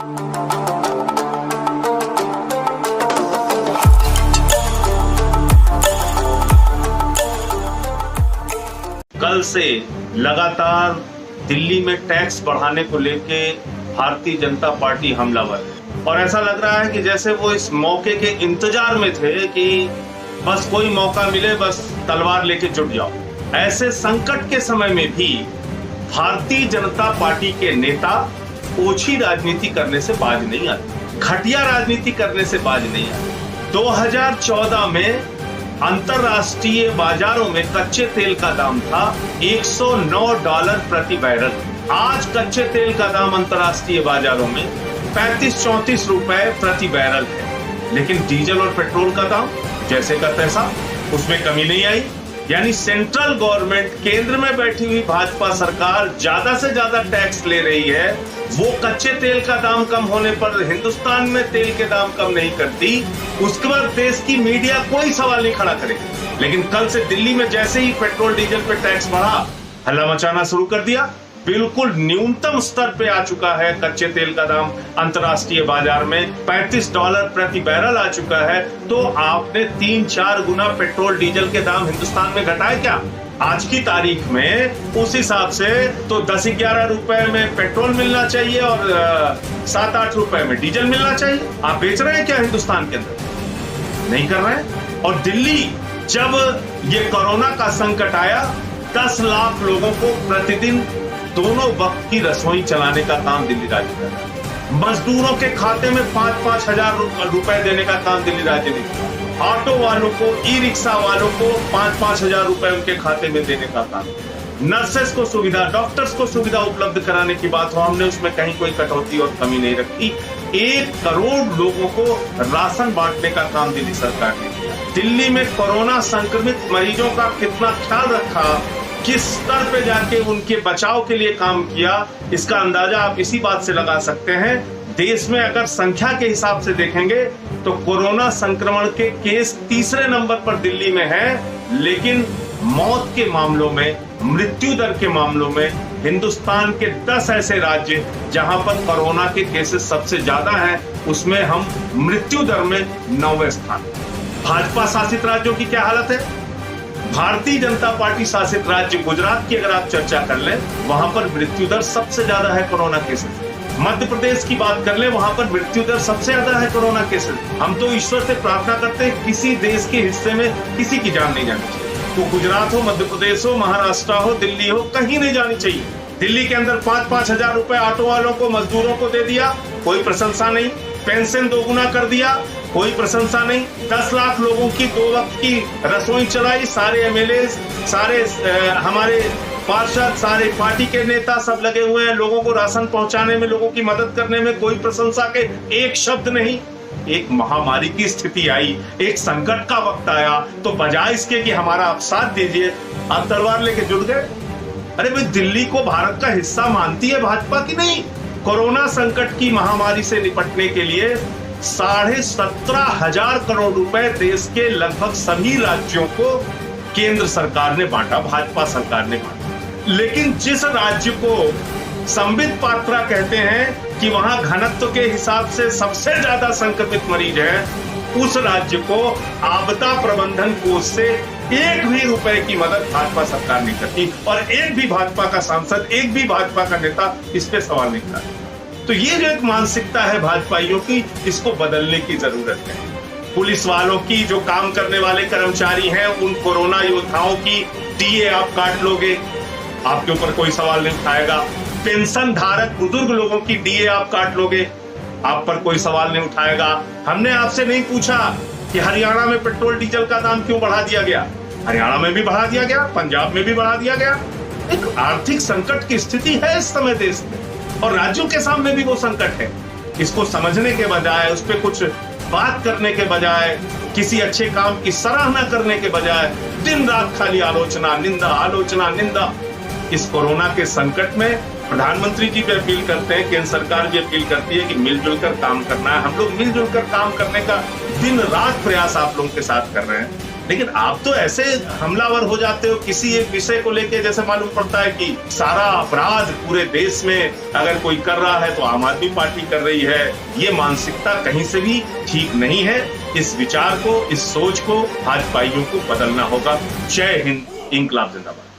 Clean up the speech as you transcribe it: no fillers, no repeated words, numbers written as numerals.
कल से लगातार दिल्ली में टैक्स बढ़ाने को लेके भारतीय जनता पार्टी हमलावर है और ऐसा लग रहा है कि जैसे वो इस मौके के इंतजार में थे कि बस कोई मौका मिले, बस तलवार लेके जुट जाओ। ऐसे संकट के समय में भी भारतीय जनता पार्टी के नेता ओछी राजनीति करने से बाज नहीं आते, घटिया राजनीति करने से बाज नहीं आते। 2014 में अंतरराष्ट्रीय बाजारों में कच्चे तेल का दाम था $109 प्रति बैरल। आज कच्चे तेल का दाम अंतरराष्ट्रीय बाजारों में 35-34 रुपए प्रति बैरल है, लेकिन डीजल और पेट्रोल का दाम जैसे का तैसा, उसमें कमी नहीं आई। यानी सेंट्रल गवर्नमेंट, केंद्र में बैठी हुई भाजपा सरकार ज्यादा से ज्यादा टैक्स ले रही है। वो कच्चे तेल का दाम कम होने पर हिंदुस्तान में तेल के दाम कम नहीं करती, उसके बाद देश की मीडिया कोई सवाल नहीं खड़ा करेगी। लेकिन कल से दिल्ली में जैसे ही पेट्रोल डीजल पे टैक्स बढ़ा, हल्ला मचाना शुरू कर दिया। बिल्कुल न्यूनतम स्तर पे आ चुका है कच्चे तेल का दाम अंतरराष्ट्रीय बाजार में, $35 प्रति बैरल आ चुका है। तो आपने 3-4 गुना पेट्रोल डीजल के दाम हिंदुस्तान में घटाए क्या? आज की तारीख में उस हिसाब से तो 10-11 रुपए में पेट्रोल मिलना चाहिए और 7-8 रुपए में डीजल मिलना चाहिए। आप बेच रहे हैं क्या हिंदुस्तान के अंदर? नहीं कर रहे हैं। और दिल्ली, जब ये कोरोना का संकट आया, 10 लाख लोगों को प्रतिदिन दोनों वक्त की रसोई चलाने का काम दिल्ली राज्य कर रहा है। मजदूरों के खाते में 5-5 हजार रुपए देने का काम दिल्ली राज्य ने किया। ऑटो वालों को, ई रिक्शा वालों को 5-5 हजार रुपए उनके खाते में देने का काम। नर्सेस को सुविधा, डॉक्टर्स को सुविधा उपलब्ध कराने की बात हो, हमने उसमें कहीं कोई कटौती और कमी नहीं रखी। 1 करोड़ लोगों को राशन बांटने का काम दिल्ली सरकार ने किया। दिल्ली में कोरोना संक्रमित मरीजों का कितना ख्याल रखा, किस स्तर पे जाके उनके बचाव के लिए काम किया, इसका अंदाजा आप इसी बात से लगा सकते हैं। देश में अगर संख्या के हिसाब से देखेंगे तो कोरोना संक्रमण के केस तीसरे नंबर पर दिल्ली में है, लेकिन मौत के मामलों में, मृत्यु दर के मामलों में हिंदुस्तान के 10 ऐसे राज्य जहां पर कोरोना के केसेस सबसे ज्यादा हैं, उसमें हम मृत्यु दर में 9वें स्थान। भाजपा शासित राज्यों की क्या हालत है? भारतीय जनता पार्टी शासित राज्य गुजरात की अगर आप चर्चा कर लें, वहां पर मृत्यु दर सबसे ज्यादा है कोरोना केसेस। मध्य प्रदेश की बात कर लें, वहां पर मृत्यु दर सबसे ज्यादा है कोरोना केसेस। हम तो ईश्वर से प्रार्थना करते हैं किसी देश के हिस्से में किसी की जान नहीं जानी चाहिए। तो गुजरात हो, मध्य प्रदेश हो, महाराष्ट्र हो, दिल्ली हो, कहीं नहीं जानी चाहिए। दिल्ली के अंदर 5-5 हजार रुपए ऑटो वालों को, मजदूरों को दे दिया, कोई प्रशंसा नहीं। पेंशन 2 गुना कर दिया, कोई प्रशंसा नहीं। 10 लाख लोगों की 2 वक्त की रसोई चलाई, सारे एमएलए, सारे हमारे पार्षद, सारे पार्टी के नेता सब लगे हुए हैं लोगों को राशन पहुंचाने में, लोगों की मदद करने में। कोई प्रशंसा के एक शब्द नहीं। एक महामारी की स्थिति आई, एक संकट का वक्त आया, तो बजाय इसके कि हमारा आप साथ दीजिए, आप तलवार लेके जुट गए। अरे भाई, दिल्ली को भारत का हिस्सा मानती है भाजपा की नहीं? कोरोना संकट की महामारी से निपटने के लिए 17,500 करोड़ रुपए देश के लगभग सभी राज्यों को केंद्र सरकार ने बांटा, भाजपा सरकार ने बांटा। लेकिन जिस राज्य को संबित पात्रा कहते हैं कि वहां घनत्व के हिसाब से सबसे ज्यादा संक्रमित मरीज है, उस राज्य को आपदा प्रबंधन कोष से 1 भी रुपए की मदद भाजपा सरकार नहीं करती और एक भी भाजपा का सांसद, एक भी भाजपा का नेता इस पे सवाल नहीं करता। तो ये जो एक मानसिकता है भाजपाइयों की, इसको बदलने की जरूरत है। पुलिस वालों की, जो काम करने वाले कर्मचारी हैं, उन कोरोना योद्धाओं की डीए आप काट लोगे, आपके ऊपर कोई सवाल नहीं उठाएगा। पेंशन धारक बुजुर्ग लोगों की डीए आप काट लोगे, आप पर कोई सवाल नहीं उठाएगा। हमने आपसे नहीं पूछा कि हरियाणा में पेट्रोल डीजल का दाम क्यों बढ़ा दिया गया। हरियाणा में भी बढ़ा दिया गया, पंजाब में भी बढ़ा दिया गया। एक आर्थिक संकट की स्थिति है इस समय देश में और राज्यों के सामने भी वो संकट है। इसको समझने के बजाय, उस पर कुछ बात करने के बजाय, किसी अच्छे काम की सराहना करने के बजाय दिन रात खाली आलोचना, निंदा, आलोचना, निंदा। इस कोरोना के संकट में प्रधानमंत्री जी भी अपील करते हैं, केंद्र सरकार भी अपील करती है कि मिलजुल कर काम करना है। हम लोग मिलजुल कर काम करने का दिन रात प्रयास आप लोगों के साथ कर रहे हैं। लेकिन आप तो ऐसे हमलावर हो जाते हो किसी एक विषय को लेके, जैसे मालूम पड़ता है कि सारा अपराध पूरे देश में अगर कोई कर रहा है तो आम आदमी पार्टी कर रही है। ये मानसिकता कहीं से भी ठीक नहीं है। इस विचार को, इस सोच को भाजपाइयों को बदलना होगा। जय हिंद, इंकलाब जिंदाबाद।